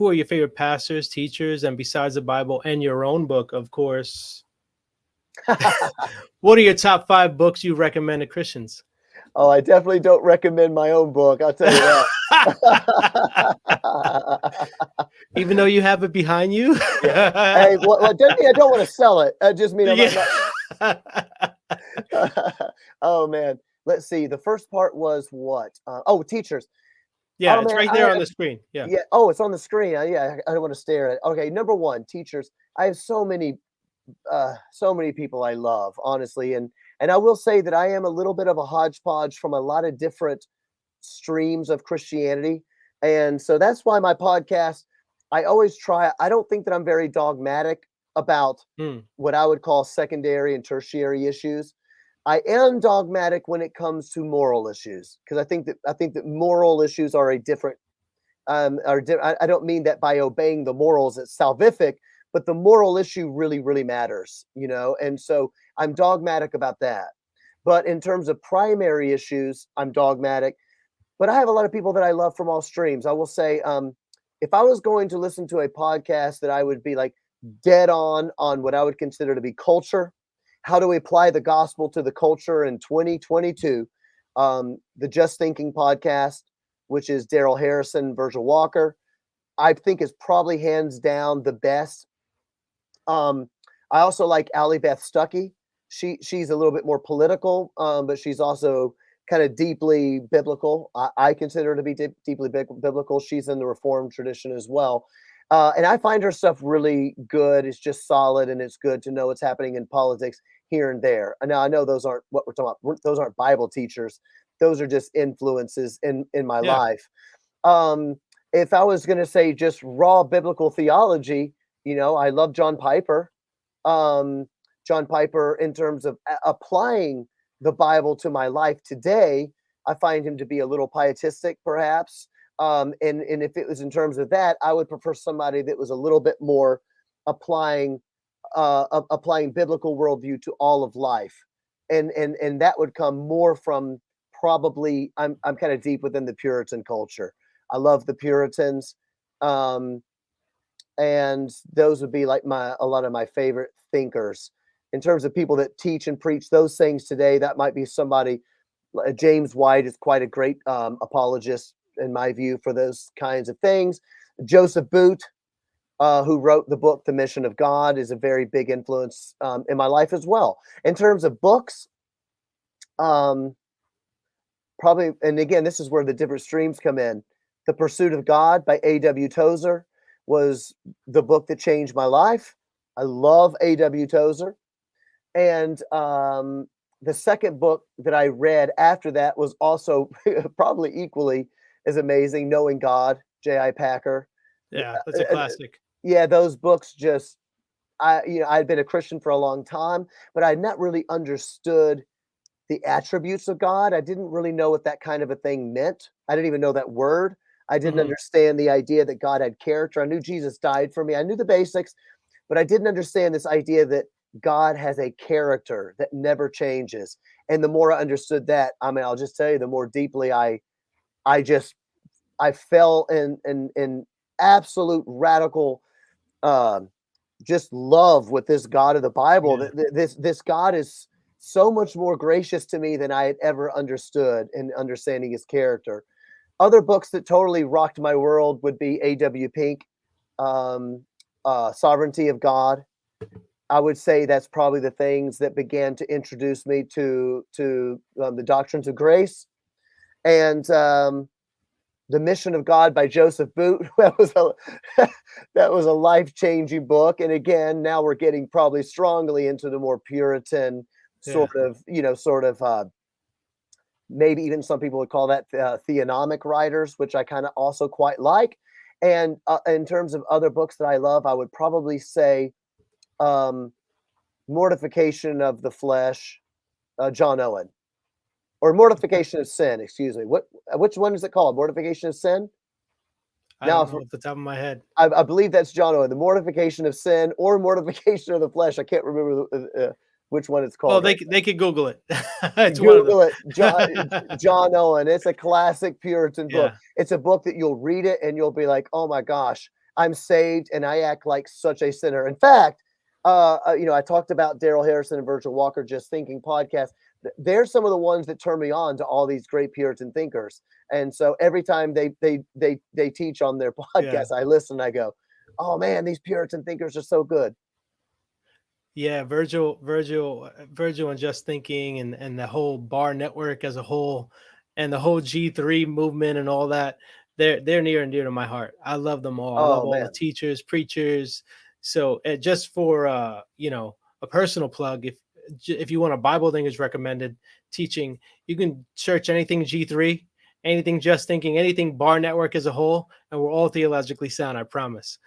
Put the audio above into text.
who are your favorite pastors, teachers, and besides the Bible and your own book, of course, what are your top 5 books you recommend to Christians? Oh, I definitely don't recommend my own book. I'll tell you that. Even though you have it behind you? Yeah. Hey, what doesn't mean I don't want to sell it. I just mean I'm Yeah. Oh man. Let's see. The first part was what? Oh, teachers. Yeah, Oh it's man, right there on the screen. Yeah. yeah. Oh, it's on the screen. Yeah, I don't want to stare at it. Okay, number one, teachers. I have so many people I love, honestly, and I will say that I am a little bit of a hodgepodge from a lot of different streams of Christianity, and so that's why my podcast. I always try. I don't think that I'm very dogmatic about Hmm. what I would call secondary and tertiary issues. I am dogmatic when it comes to moral issues because I think that moral issues are a different I don't mean that by obeying the morals it's salvific, but the moral issue really matters, and so I'm dogmatic about that. But in terms of primary issues, I'm dogmatic. But I have a lot of people that I love from all streams. I will say, if I was going to listen to a podcast that I would be like dead on what I would consider to be culture, how do we apply the gospel to the culture in 2022? The Just Thinking podcast, which is Daryl Harrison, Virgil Walker, I think is probably hands down the best. I also like Allie Beth Stuckey. She's a little bit more political, but she's also kind of deeply biblical. I consider her to be deeply biblical. She's in the Reformed tradition as well. And I find her stuff really good. It's just solid, and it's good to know what's happening in politics here and there. And now I know those aren't what we're talking about. Those aren't Bible teachers. Those are just influences in my Yeah. life. If I was going to say just raw biblical theology, I love John Piper. John Piper, in terms of applying the Bible to my life today, I find him to be a little pietistic, perhaps. And if it was in terms of that, I would prefer somebody that was a little bit more applying applying biblical worldview to all of life, and that would come more from probably I'm kind of deep within the Puritan culture. I love the Puritans. Um, and those would be like a lot of my favorite thinkers in terms of people that teach and preach those things today. That might be somebody. James White is quite a great apologist in my view for those kinds of things. Joseph Boot, who wrote the book The Mission of God, is a very big influence in my life as well. In terms of books, probably, and again, this is where the different streams come in. The Pursuit of God by A.W. Tozer was the book that changed my life. I love A.W. Tozer. And the second book that I read after that was also probably equally as amazing, Knowing God, J.I. Packer. Yeah, that's a classic. Yeah, those books just, I'd been a Christian for a long time, but I'd not really understood the attributes of God. I didn't really know what that kind of a thing meant. I didn't even know that word. I didn't Mhm. understand the idea that God had character. I knew Jesus died for me. I knew the basics, but I didn't understand this idea that God has a character that never changes. And the more I understood that, I mean, I'll just tell you, the more deeply I just I fell in absolute radical just love with this God of the Bible. Yeah. This God is so much more gracious to me than I had ever understood in understanding his character. Other books that totally rocked my world would be A.W. Pink, um, Sovereignty of God. I would say that's probably the things that began to introduce me to the doctrines of grace, and The Mission of God by Joseph Boot. That was a that was a life-changing book. And again, now we're getting probably strongly into the more Puritan Yeah. sort of maybe even some people would call that theonomic writers, which I kind of also quite like. And in terms of other books that I love, I would probably say um, Mortification of the Flesh, John Owen, or Mortification of Sin. Excuse me. Which one is it called? Mortification of Sin. I Now, don't know off the top of my head. I believe that's John Owen, the Mortification of Sin or Mortification of the Flesh. I can't remember which one it's Well, called right they could Google it. now. It's one of them. Google it, John Owen. It's a classic Puritan book. Yeah. It's a book that you'll read it and you'll be like, oh my gosh, I'm saved and I act like such a sinner. In fact, I talked about Daryl Harrison and Virgil Walker Just Thinking podcast. They're some of the ones that turn me on to all these great Puritan thinkers. And so every time they teach on their Yeah. podcast, I listen. I go, "Oh man, these Puritan thinkers are so good." Yeah, Virgil, and Just Thinking, and the whole Bar Network as a whole, and the whole G3 movement and all that. They're near and dear to my heart. I love them all. I love Oh all the man, teachers, preachers. So just for a personal plug, if you want a Bible thing is recommended teaching, you can search anything G3, anything Just Thinking, anything Bar Network as a whole, and we're all theologically sound. I promise.